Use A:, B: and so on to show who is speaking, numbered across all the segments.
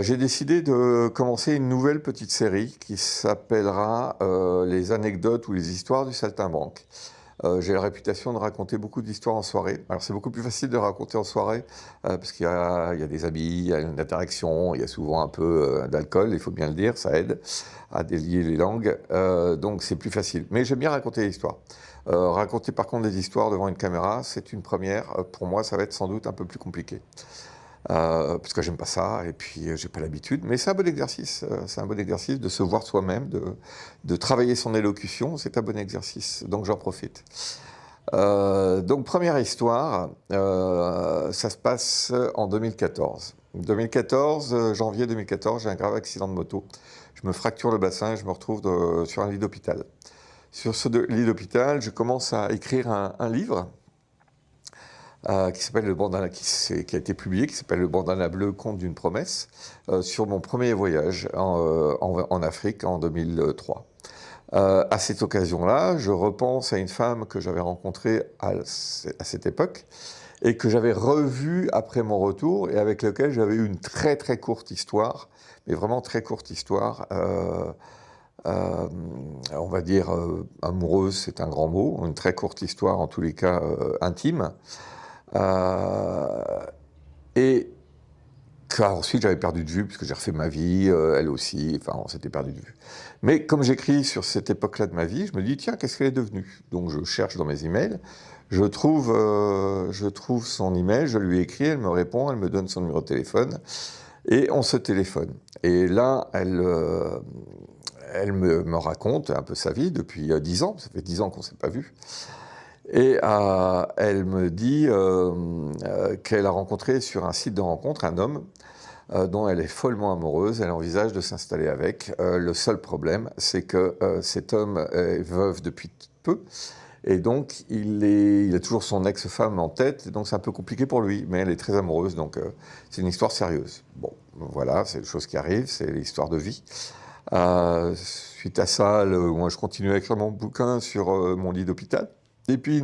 A: J'ai décidé de commencer une nouvelle petite série qui s'appellera Les anecdotes ou les histoires du saltimbanque. J'ai la réputation de raconter beaucoup d'histoires en soirée. Alors c'est beaucoup plus facile de raconter en soirée parce qu'il y a des amis, il y a une interaction, il y a souvent un peu d'alcool, il faut bien le dire, ça aide à délier les langues. Donc c'est plus facile. Mais j'aime bien raconter des histoires. Raconter par contre des histoires devant une caméra, c'est une première. Pour moi, ça va être sans doute un peu plus compliqué. Parce que j'aime pas ça et puis j'ai pas l'habitude, mais c'est un bon exercice. C'est un bon exercice de se voir soi-même, de travailler son élocution, c'est un bon exercice, donc j'en profite. Donc première histoire, ça se passe en 2014. 2014, janvier 2014, j'ai un grave accident de moto. Je me fracture le bassin et je me retrouve sur un lit d'hôpital. Sur ce lit d'hôpital, je commence à écrire un livre qui s'appelle le bandana, qui a été publié, qui s'appelle Le bandana bleu, conte d'une promesse, sur mon premier voyage en Afrique en 2003. À cette occasion-là, je repense à une femme que j'avais rencontrée à cette époque et que j'avais revue après mon retour et avec laquelle j'avais eu une très très courte histoire, mais vraiment très courte histoire. On va dire amoureuse, c'est un grand mot, une très courte histoire en tous les cas intime. Et ensuite j'avais perdu de vue, puisque j'ai refait ma vie, elle aussi, enfin on s'était perdu de vue. Mais comme j'écris sur cette époque-là de ma vie, je me dis, tiens, qu'est-ce qu'elle est devenue? Donc je cherche dans mes emails, je trouve son email, je lui écris, elle me répond, elle me donne son numéro de téléphone, et on se téléphone. Et là, elle me raconte un peu sa vie depuis 10 ans, ça fait 10 ans qu'on ne s'est pas vu. Et elle me dit qu'elle a rencontré sur un site de rencontre un homme dont elle est follement amoureuse, elle envisage de s'installer avec. Le seul problème, c'est que cet homme est veuf depuis peu, et donc il a toujours son ex-femme en tête, donc c'est un peu compliqué pour lui, mais elle est très amoureuse, donc c'est une histoire sérieuse. Bon, voilà, c'est des choses qui arrivent, c'est l'histoire de vie. Suite à ça, moi je continue à écrire mon bouquin sur mon lit d'hôpital. Et puis,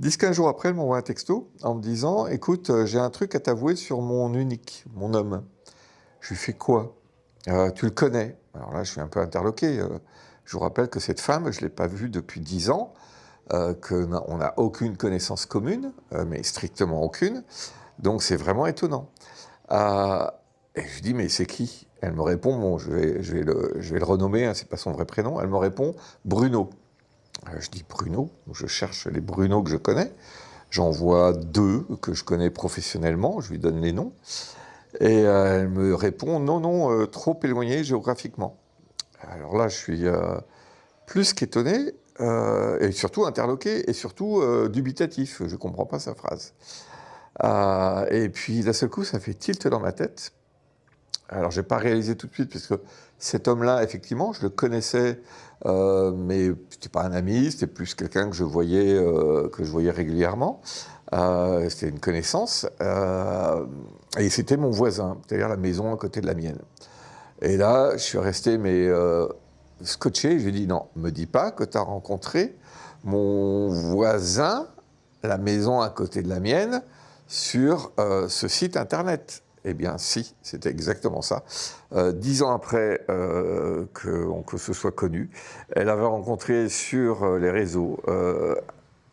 A: 10-15 jours après, elle m'envoie un texto en me disant « Écoute, j'ai un truc à t'avouer sur mon unique, mon homme. » Je lui fais « Quoi ? Tu le connais ?» Alors là, je suis un peu interloqué. Je vous rappelle que cette femme, je ne l'ai pas vue depuis 10 ans, qu'on n'a aucune connaissance commune, mais strictement aucune. Donc, c'est vraiment étonnant. Et je dis « Mais c'est qui ?» Elle me répond, bon, je vais le renommer, hein, c'est pas son vrai prénom, elle me répond « Bruno ». Je dis Bruno, je cherche les Bruno que je connais. J'en vois 2 que je connais professionnellement, je lui donne les noms. Et elle me répond non, trop éloigné géographiquement. Alors là, je suis plus qu'étonné, et surtout interloqué, et surtout dubitatif. Je ne comprends pas sa phrase. Et puis d'un seul coup, ça fait tilt dans ma tête. Alors, je n'ai pas réalisé tout de suite, parce que cet homme-là, effectivement, je le connaissais, mais ce n'était pas un ami, c'était plus quelqu'un que je voyais régulièrement. C'était une connaissance, et c'était mon voisin, c'est-à-dire la maison à côté de la mienne. Et là, je suis resté scotché, je lui ai dit, non, me dis pas que tu as rencontré mon voisin, la maison à côté de la mienne, sur ce site internet. Eh bien, si, c'était exactement ça. 10 ans après que ce soit connu, elle avait rencontré sur les réseaux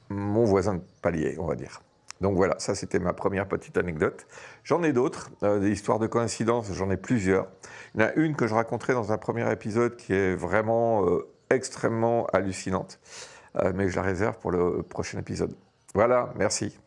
A: mon voisin de palier, on va dire. Donc voilà, ça c'était ma première petite anecdote. J'en ai d'autres, des histoires de coïncidence, j'en ai plusieurs. Il y en a une que je raconterai dans un premier épisode qui est vraiment extrêmement hallucinante, mais je la réserve pour le prochain épisode. Voilà, merci.